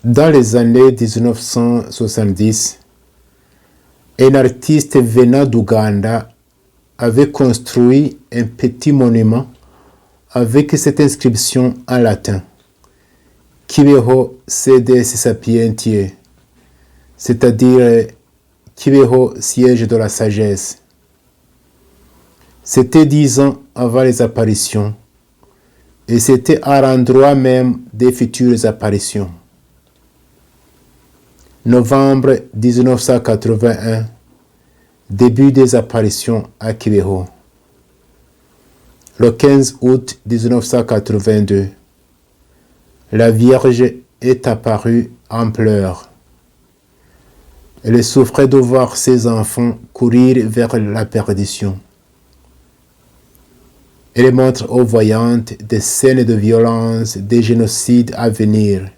Dans les années 1970, un artiste venant d'Ouganda avait construit un petit monument avec cette inscription en latin: Kibeho Sedes Sapientiae, c'est-à-dire Kibeho, siège de la sagesse. C'était 10 ans avant les apparitions, et c'était à l'endroit même des futures apparitions. Novembre 1981, début des apparitions à Kibeho. Le 15 août 1982, la Vierge est apparue en pleurs. Elle souffrait de voir ses enfants courir vers la perdition. Elle montre aux voyantes des scènes de violence, des génocides à venir.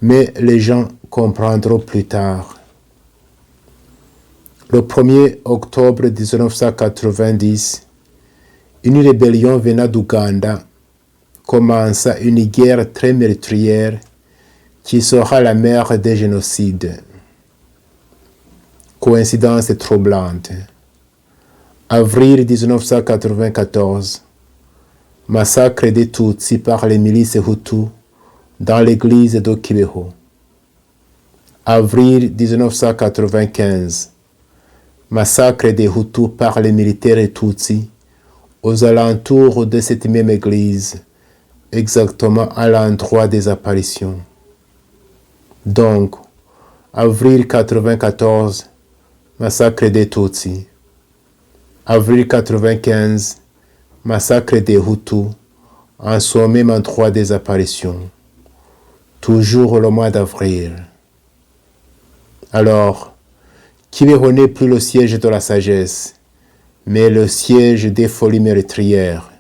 Mais les gens comprendront plus tard. Le 1er octobre 1990, une rébellion venant d'Ouganda commença une guerre très meurtrière qui sera la mère des génocides. Coïncidence troublante. Avril 1994, massacre des Tutsis par les milices Hutus dans l'église de Kibeho. Avril 1995, massacre des Hutus par les militaires Tutsis aux alentours de cette même église, exactement à l'endroit des apparitions. Donc, avril 1994, massacre des Tutsis. Avril 1995, massacre des Hutus, en ce même endroit des apparitions. Toujours le mois d'avril. Alors, Kibeho n'est plus le siège de la sagesse, mais le siège des folies meurtrières.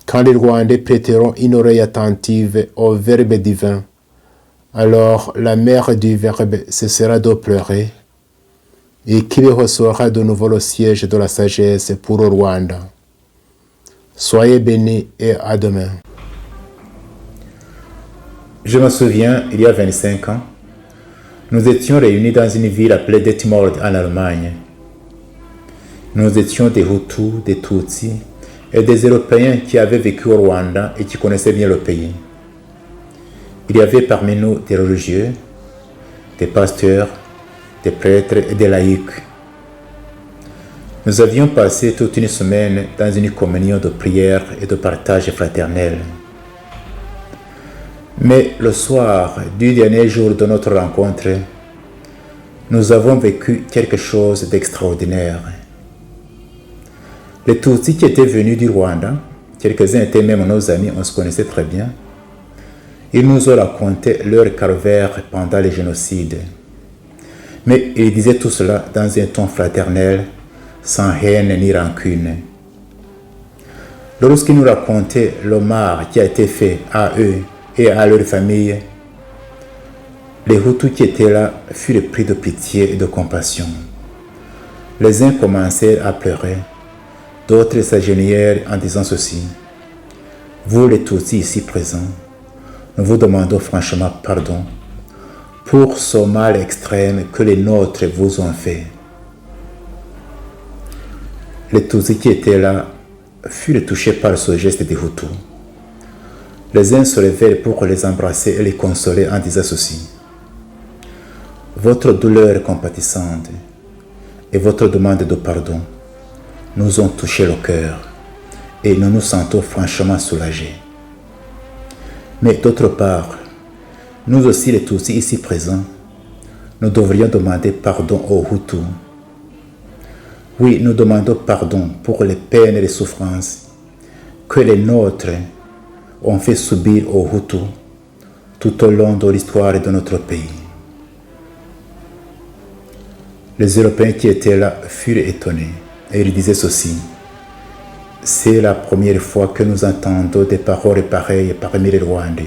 Quand les Rwandais prêteront une oreille attentive au Verbe divin, alors la mère du Verbe cessera de pleurer, et Kibeho sera de nouveau le siège de la sagesse pour le Rwanda. Soyez bénis et à demain. Je me souviens, il y a 25 ans, nous étions réunis dans une ville appelée Detmold en Allemagne. Nous étions des Hutus, des Tutsis et des Européens qui avaient vécu au Rwanda et qui connaissaient bien le pays. Il y avait parmi nous des religieux, des pasteurs, des prêtres et des laïcs. Nous avions passé toute une semaine dans une communion de prière et de partage fraternel. Mais le soir du dernier jour de notre rencontre, nous avons vécu quelque chose d'extraordinaire. Les Tutsis qui étaient venus du Rwanda, quelques-uns étaient même nos amis, on se connaissait très bien, ils nous ont raconté leur calvaire pendant les génocides. Mais ils disaient tout cela dans un ton fraternel, sans haine ni rancune. Lorsqu'ils nous racontaient le mal qui a été fait à eux et à leur famille, les Hutus qui étaient là furent pris de pitié et de compassion. Les uns commencèrent à pleurer, d'autres s'agenouillèrent en disant ceci: vous les Tutsis ici présents, nous vous demandons franchement pardon pour ce mal extrême que les nôtres vous ont fait. Les Tutsis qui étaient là furent touchés par ce geste des Hutus. Les uns se levèrent pour les embrasser et les consoler en disant ceci: votre douleur compatissante et votre demande de pardon nous ont touché le cœur et nous nous sentons franchement soulagés. Mais d'autre part, nous aussi les Tutsis ici présents, nous devrions demander pardon aux Hutus. Oui, nous demandons pardon pour les peines et les souffrances que les nôtres ont fait subir aux Hutus tout au long de l'histoire de notre pays. Les Européens qui étaient là furent étonnés et ils disaient ceci: c'est la première fois que nous entendons des paroles pareilles parmi les Rwandais.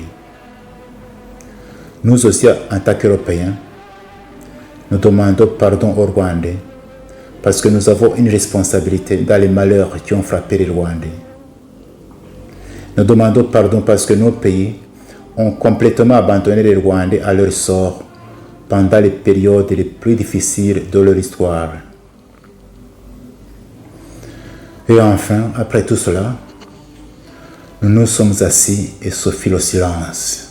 Nous aussi, en tant qu'Européens, nous demandons pardon aux Rwandais parce que nous avons une responsabilité dans les malheurs qui ont frappé les Rwandais. Nous demandons pardon parce que nos pays ont complètement abandonné les Rwandais à leur sort pendant les périodes les plus difficiles de leur histoire. Et enfin, après tout cela, nous nous sommes assis et se fit le silence.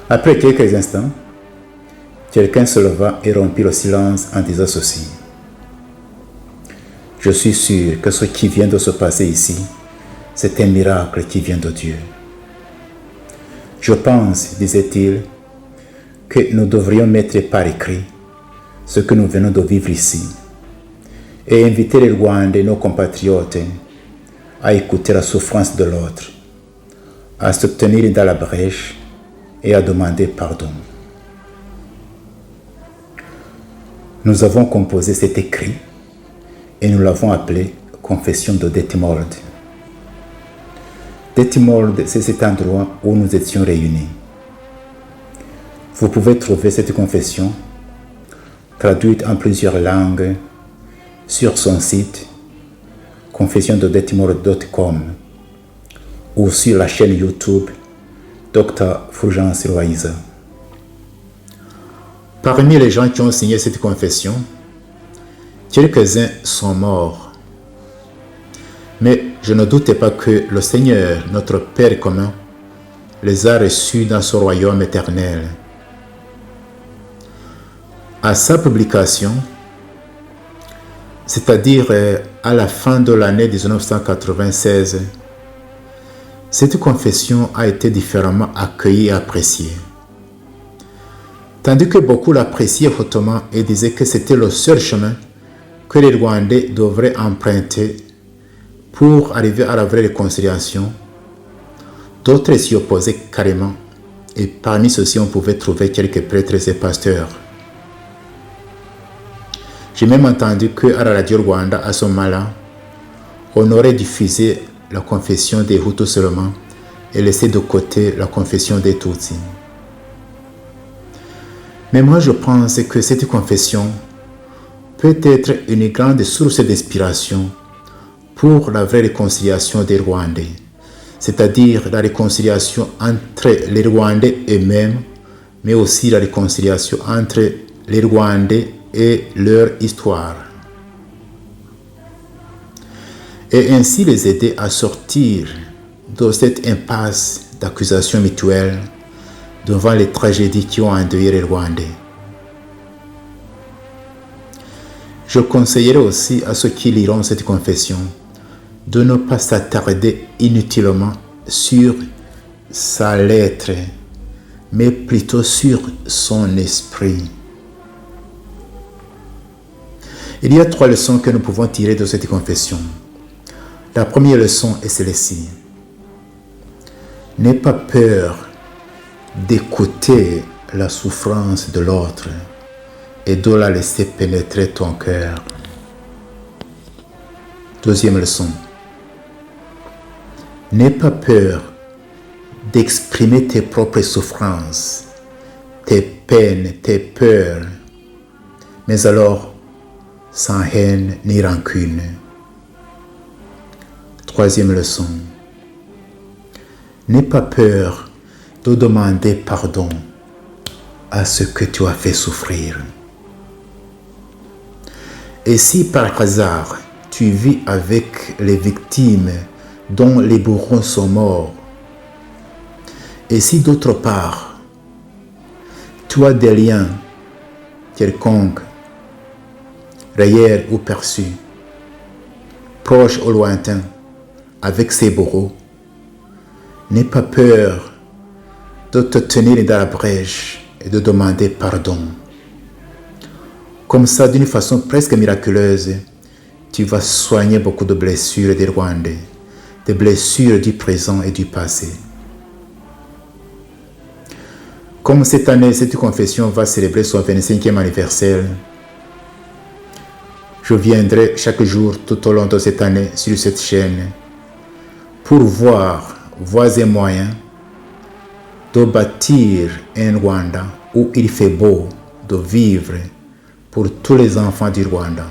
Après quelques instants, quelqu'un se leva et rompit le silence en disant ceci. Je suis sûr que ce qui vient de se passer ici, c'est un miracle qui vient de Dieu. Je pense, disait-il, que nous devrions mettre par écrit ce que nous venons de vivre ici et inviter les Rwandais, nos compatriotes, à écouter la souffrance de l'autre, à se tenir dans la brèche et à demander pardon. Nous avons composé cet écrit et nous l'avons appelé Confession de Detmold. Detmold, c'est cet endroit où nous étions réunis. Vous pouvez trouver cette confession traduite en plusieurs langues sur son site confessiondedetmold.com ou sur la chaîne YouTube Dr. Fulgence Loaiza. Parmi les gens qui ont signé cette confession, quelques-uns sont morts. Mais je ne doutais pas que le Seigneur, notre Père commun, les a reçus dans son royaume éternel. À sa publication, c'est-à-dire à la fin de l'année 1996, cette confession a été différemment accueillie et appréciée. Tandis que beaucoup l'appréciaient hautement et disaient que c'était le seul chemin que les Rwandais devraient emprunter pour arriver à la vraie réconciliation, d'autres s'y opposaient carrément, et parmi ceux-ci on pouvait trouver quelques prêtres et pasteurs. J'ai même entendu qu'à la radio Rwanda, à ce moment-là, on aurait diffusé la confession des Hutus seulement et laissé de côté la confession des Tutsis. Mais moi je pense que cette confession peut être une grande source d'inspiration pour la vraie réconciliation des Rwandais, c'est-à-dire la réconciliation entre les Rwandais eux-mêmes, mais aussi la réconciliation entre les Rwandais et leur histoire. Et ainsi les aider à sortir de cette impasse d'accusations mutuelles devant les tragédies qui ont endeuillé les Rwandais. Je conseillerais aussi à ceux qui liront cette confession de ne pas s'attarder inutilement sur sa lettre, mais plutôt sur son esprit. Il y a 3 leçons que nous pouvons tirer de cette confession. La première leçon est celle-ci. N'aie pas peur d'écouter la souffrance de l'autre et de la laisser pénétrer ton cœur. Deuxième leçon. N'aie pas peur d'exprimer tes propres souffrances, tes peines, tes peurs, mais alors sans haine ni rancune. Troisième leçon. N'aie pas peur de demander pardon à ce que tu as fait souffrir. Et si par hasard tu vis avec les victimes dont les bourreaux sont morts, et si d'autre part tu as des liens quelconques, réels ou perçus, proches ou lointains, avec ces bourreaux, n'aie pas peur de te tenir dans la brèche et de demander pardon. Comme ça, d'une façon presque miraculeuse, tu vas soigner beaucoup de blessures des Rwandais, des blessures du présent et du passé. Comme cette année, cette confession va célébrer son 25e anniversaire, je viendrai chaque jour tout au long de cette année sur cette chaîne pour voir voies et moyens de bâtir un Rwanda où il fait beau de vivre pour tous les enfants du Rwanda.